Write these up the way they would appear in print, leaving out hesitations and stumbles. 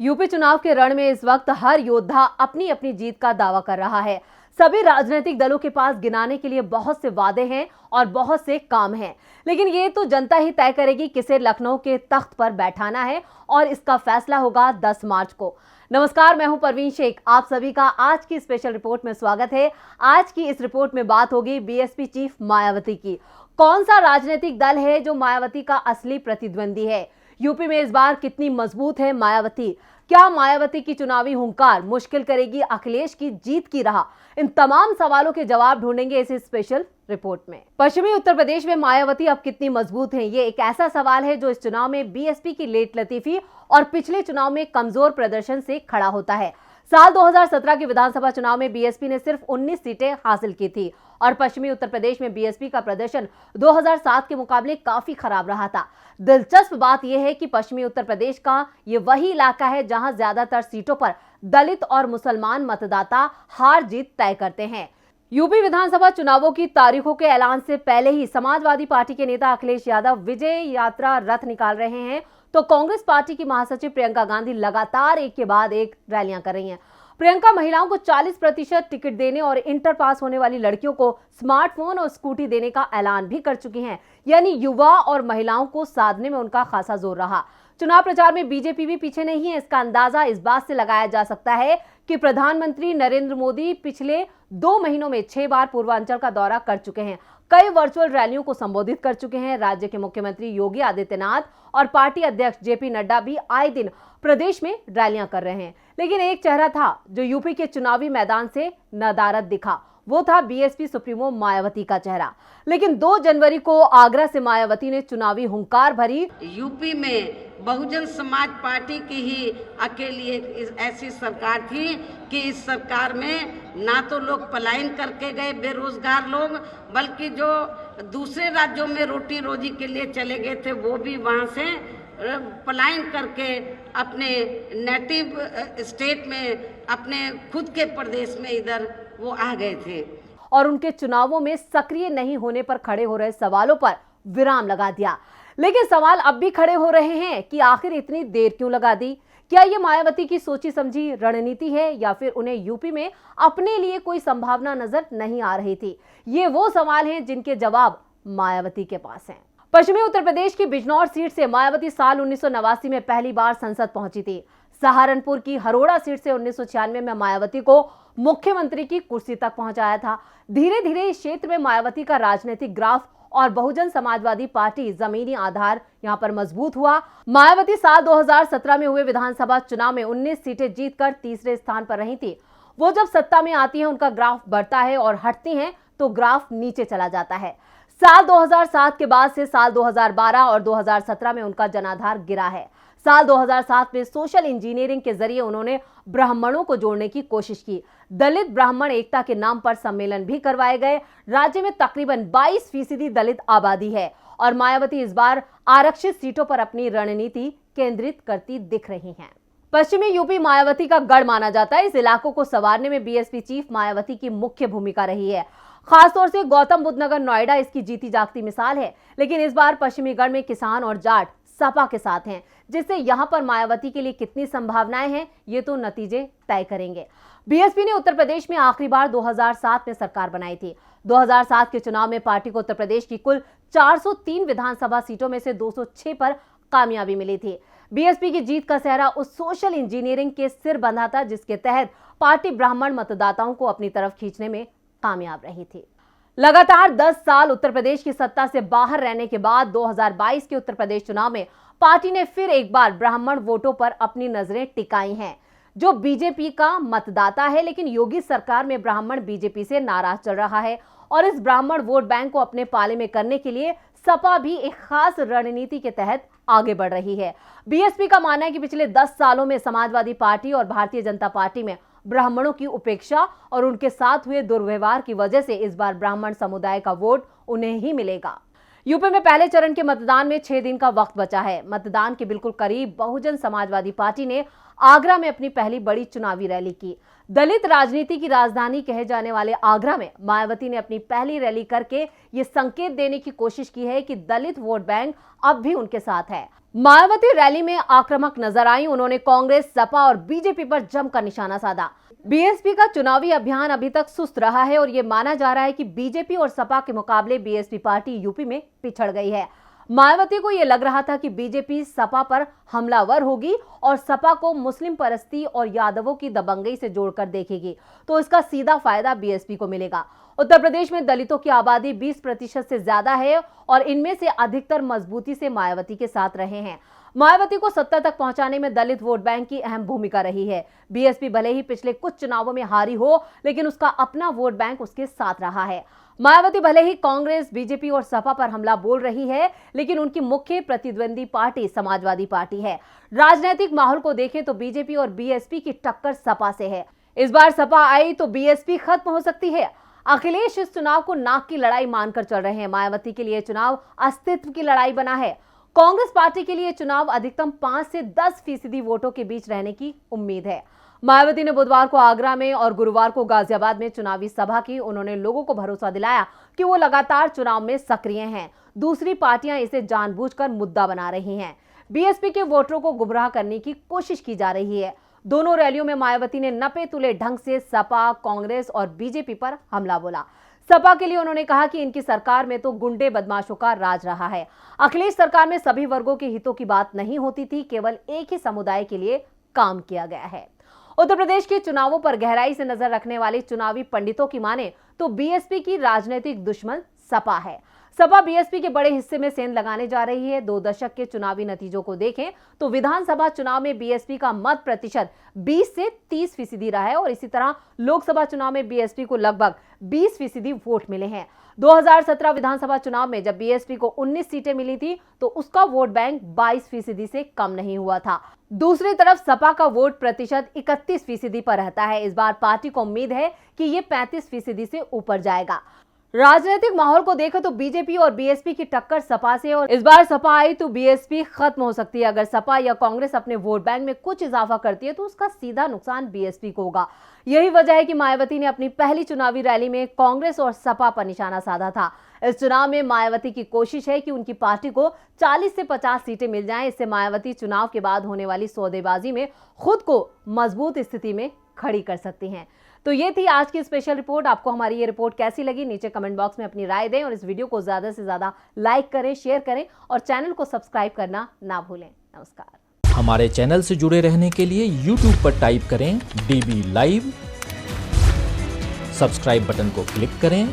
UP चुनाव के रण में इस वक्त हर योद्धा अपनी अपनी जीत का दावा कर रहा है। सभी राजनीतिक दलों के पास गिनाने के लिए बहुत से वादे हैं और बहुत से काम हैं, लेकिन ये तो जनता ही तय करेगी किसे लखनऊ के तख्त पर बैठाना है और इसका फैसला होगा 10 मार्च को। नमस्कार, मैं हूं परवीन शेख। आप सभी का आज की स्पेशल रिपोर्ट में स्वागत है। आज की इस रिपोर्ट में बात होगी बीएसपी चीफ मायावती की। कौन सा राजनीतिक दल है जो मायावती का असली प्रतिद्वंदी है? यूपी में इस बार कितनी मजबूत है मायावती? क्या मायावती की चुनावी हुंकार मुश्किल करेगी अखिलेश की जीत की राह? इन तमाम सवालों के जवाब ढूंढेंगे इस स्पेशल रिपोर्ट में। पश्चिमी उत्तर प्रदेश में मायावती अब कितनी मजबूत हैं? ये एक ऐसा सवाल है जो इस चुनाव में बीएसपी की लेट लतीफी और पिछले चुनाव में कमजोर प्रदर्शन से खड़ा होता है। साल 2017 के विधानसभा चुनाव में बीएसपी ने सिर्फ 19 सीटें हासिल की थी और पश्चिमी उत्तर प्रदेश में बीएसपी का प्रदर्शन 2007 के मुकाबले काफी खराब रहा था। दिलचस्प बात यह है कि पश्चिमी उत्तर प्रदेश का ये वही इलाका है जहां ज्यादातर सीटों पर दलित और मुसलमान मतदाता हार जीत तय करते हैं। यूपी विधानसभा चुनावों की तारीखों के ऐलान से पहले ही समाजवादी पार्टी के नेता अखिलेश यादव विजय यात्रा रथ निकाल रहे हैं, तो कांग्रेस पार्टी की महासचिव प्रियंका गांधी लगातार एक के बाद एक रैलियां कर रही हैं। प्रियंका महिलाओं को 40% टिकट देने और इंटर पास होने वाली लड़कियों को स्मार्टफोन और स्कूटी देने का ऐलान भी कर चुकी हैं। यानी युवा और महिलाओं को साधने में उनका खासा जोर रहा। चुनाव प्रचार में बीजेपी भी पीछे नहीं है। इसका अंदाजा इस बात से लगाया जा सकता है कि प्रधानमंत्री नरेंद्र मोदी पिछले 2 महीनों में 6 बार पूर्वांचल का दौरा कर चुके हैं, कई वर्चुअल रैलियों को संबोधित कर चुके हैं। राज्य के मुख्यमंत्री योगी आदित्यनाथ और पार्टी अध्यक्ष जेपी नड्डा भी आए दिन प्रदेश में रैलियां कर रहे हैं, लेकिन एक चेहरा था जो यूपी के चुनावी मैदान से नदारद दिखा। वो था बीएसपी सुप्रीमो मायावती का चेहरा। लेकिन 2 जनवरी को आगरा से मायावती ने चुनावी हुंकार भरी। यूपी में बहुजन समाज पार्टी की ही अकेली एक ऐसी सरकार थी कि इस सरकार में ना तो लोग पलायन करके गए बेरोजगार लोग, बल्कि जो दूसरे राज्यों में रोटी रोजी के लिए चले गए थे वो भी वहां से पलायन करके अपने नेटिव स्टेट में, अपने खुद के प्रदेश में इधर वो आ गए थे। और उनके चुनावों में सक्रिय नहीं होने पर खड़े हो रहे सवालों पर विराम लगा दिया। लेकिन सवाल अब भी खड़े हो रहे हैं कि आखिर इतनी देर क्यों लगा दी? क्या ये मायावती की सोची समझी रणनीति है या फिर उन्हें यूपी में अपने लिए कोई संभावना नजर नहीं आ रही थी? ये वो सवाल हैं जिनके जवाब मायावती के पास हैं। पश्चिमी उत्तर प्रदेश की बिजनौर सीट से मायावती साल 1989 में पहली बार संसद पहुंची थी। सहारनपुर की हरोड़ा सीट से 1996 में मायावती को मुख्यमंत्री की कुर्सी तक पहुंचाया था। धीरे धीरे इस क्षेत्र में मायावती का राजनीतिक ग्राफ और बहुजन समाजवादी पार्टी जमीनी आधार यहां पर मजबूत हुआ। मायावती साल 2017 में हुए विधानसभा चुनाव में 19 सीटें जीतकर तीसरे स्थान पर रही थी। वो जब सत्ता में आती है उनका ग्राफ बढ़ता है और हटती हैं तो ग्राफ नीचे चला जाता है। साल 2007 के बाद से साल 2012 और 2017 में उनका जनाधार गिरा है। साल 2007 में सोशल इंजीनियरिंग के जरिए उन्होंने ब्राह्मणों को जोड़ने की कोशिश की। दलित ब्राह्मण एकता के नाम पर सम्मेलन भी करवाए गए। राज्य में तकरीबन 22% दलित आबादी है और मायावती इस बार आरक्षित सीटों पर अपनी रणनीति केंद्रित करती दिख रही हैं। पश्चिमी यूपी मायावती का गढ़ माना जाता है। इस इलाकों को संवारने में बीएसपी चीफ मायावती की मुख्य भूमिका रही है। खासतौर से गौतम बुद्ध नगर नोएडा इसकी जीती जागती मिसाल है। लेकिन इस बार पश्चिमी गढ़ में किसान और जाट सपा के साथ हैं, जिससे यहां पर मायावती के लिए कितनी संभावनाएं हैं ये तो नतीजे तय करेंगे। बीएसपी ने उत्तर प्रदेश में आखिरी बार 2007 में सरकार बनाई थी। 2007 के चुनाव में पार्टी को उत्तर प्रदेश की कुल 403 विधानसभा सीटों में से 206 पर कामयाबी मिली थी। बीएसपी की जीत का सेहरा उस सोशल इंजीनियरिंग के सिर बंधा था जिसके तहत पार्टी ब्राह्मण मतदाताओं को अपनी तरफ खींचने में कामयाब रही थी। लगातार 10 साल उत्तर प्रदेश की सत्ता से बाहर रहने के बाद 2022 के उत्तर प्रदेश चुनाव में पार्टी ने फिर एक बार ब्राह्मण वोटों पर अपनी नजरें टिकाई हैं, जो बीजेपी का मतदाता है। लेकिन योगी सरकार में ब्राह्मण बीजेपी से नाराज चल रहा है और इस ब्राह्मण वोट बैंक को अपने पाले में करने के लिए सपा भी एक खास रणनीति के तहत आगे बढ़ रही है। बीएसपी का मानना है कि पिछले 10 सालों में समाजवादी पार्टी और भारतीय जनता पार्टी में ब्राह्मणों की उपेक्षा और उनके साथ हुए दुर्व्यवहार की वजह से इस बार ब्राह्मण समुदाय का वोट उन्हें ही मिलेगा। यूपी में पहले चरण के मतदान में 6 दिन का वक्त बचा है। मतदान के बिल्कुल करीब बहुजन समाजवादी पार्टी ने आगरा में अपनी पहली बड़ी चुनावी रैली की। दलित राजनीति की राजधानी कहे जाने वाले आगरा में मायावती ने अपनी पहली रैली करके ये संकेत देने की कोशिश की है कि दलित वोट बैंक अब भी उनके साथ है। मायावती रैली में आक्रामक नजर आई। उन्होंने कांग्रेस, सपा और बीजेपी पर जमकर निशाना साधा। बीएसपी का चुनावी अभियान अभी तक सुस्त रहा है और ये माना जा रहा है कि बीजेपी और सपा के मुकाबले बीएसपी पार्टी यूपी में पिछड़ गई है। मायावती को यह लग रहा था कि बीजेपी सपा पर हमलावर होगी और सपा को मुस्लिम परस्ती और यादवों की दबंगई से जोड़कर देखेगी, तो इसका सीधा फायदा बीएसपी को मिलेगा। उत्तर प्रदेश में दलितों की आबादी 20% से ज्यादा है और इनमें से अधिकतर मजबूती से मायावती के साथ रहे हैं। मायावती को सत्ता तक पहुंचाने में दलित वोट बैंक की अहम भूमिका रही है। बीएसपी भले ही पिछले कुछ चुनावों में हारी हो, लेकिन उसका अपना वोट बैंक उसके साथ रहा है। मायावती भले ही कांग्रेस, बीजेपी और सपा पर हमला बोल रही है, लेकिन उनकी मुख्य प्रतिद्वंदी पार्टी समाजवादी पार्टी है। राजनीतिक माहौल को देखें तो बीजेपी और बीएसपी की टक्कर सपा से है। इस बार सपा आई तो बीएसपी खत्म हो सकती है। अखिलेश इस चुनाव को नाक की लड़ाई मानकर चल रहे हैं। मायावती के लिए चुनाव अस्तित्व की लड़ाई बना है। कांग्रेस पार्टी के लिए चुनाव अधिकतम 5 से 10% वोटों के बीच रहने की उम्मीद है। मायावती ने बुधवार को आगरा में और गुरुवार को गाजियाबाद में चुनावी सभा की। उन्होंने लोगों को भरोसा दिलाया कि वो लगातार चुनाव में सक्रिय हैं। दूसरी पार्टियां इसे जानबूझकर मुद्दा बना रही हैं। बीएसपी के वोटरों को गुमराह करने की कोशिश की जा रही है। दोनों रैलियों में मायावती ने नपे तुले ढंग से सपा, कांग्रेस और बीजेपी पर हमला बोला। सपा के लिए उन्होंने कहा कि इनकी सरकार में तो गुंडे बदमाशों का राज रहा है। अखिलेश सरकार में सभी वर्गों के हितों की बात नहीं होती थी, केवल एक ही समुदाय के लिए काम किया गया है। उत्तर प्रदेश के चुनावों पर गहराई से नजर रखने वाले चुनावी पंडितों की माने तो बीएसपी की राजनीतिक दुश्मन सपा है। सपा बीएसपी के बड़े हिस्से में सेंध लगाने जा रही है। 2 दशक के चुनावी नतीजों को देखें तो विधानसभा चुनाव में बीएसपी का मत प्रतिशत 20 से 30% रहा है और इसी तरह लोकसभा चुनाव में बीएसपी को लगभग 20% वोट मिले हैं। 2017 विधानसभा चुनाव में जब बीएसपी को 19 सीटें मिली थी तो उसका वोट बैंक 22% से कम नहीं हुआ था। दूसरी तरफ सपा का वोट प्रतिशत 31% पर रहता है। इस बार पार्टी को उम्मीद है कि ये 35% से ऊपर जाएगा। राजनीतिक माहौल को देखें तो बीजेपी और बीएसपी की टक्कर सपा से और इस बार सपा आई तो बीएसपी खत्म हो सकती है। अगर सपा या कांग्रेस अपने वोट बैंक में कुछ इजाफा करती है तो उसका सीधा नुकसान बीएसपी को होगा। यही वजह है कि मायावती ने अपनी पहली चुनावी रैली में कांग्रेस और सपा पर निशाना साधा था। इस चुनाव में मायावती की कोशिश है कि उनकी पार्टी को 40 से 50 सीटें मिल जाएं। इससे मायावती चुनाव के बाद होने वाली सौदेबाजी में खुद को मजबूत स्थिति में खड़ी कर सकती हैं। तो ये थी आज की स्पेशल रिपोर्ट। आपको हमारी ये रिपोर्ट कैसी लगी नीचे कमेंट बॉक्स में अपनी राय दें और इस वीडियो को ज्यादा से ज्यादा लाइक करें, शेयर करें और चैनल को सब्सक्राइब करना ना भूलें। नमस्कार। हमारे चैनल से जुड़े रहने के लिए YouTube पर टाइप करें DB लाइव, सब्सक्राइब बटन को क्लिक करें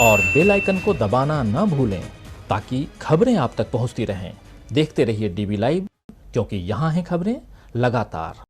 और बेल आइकन को दबाना ना भूलें ताकि खबरें आप तक पहुंचती रहें। देखते रहिए DB लाइव, क्योंकि यहाँ हैं खबरें लगातार।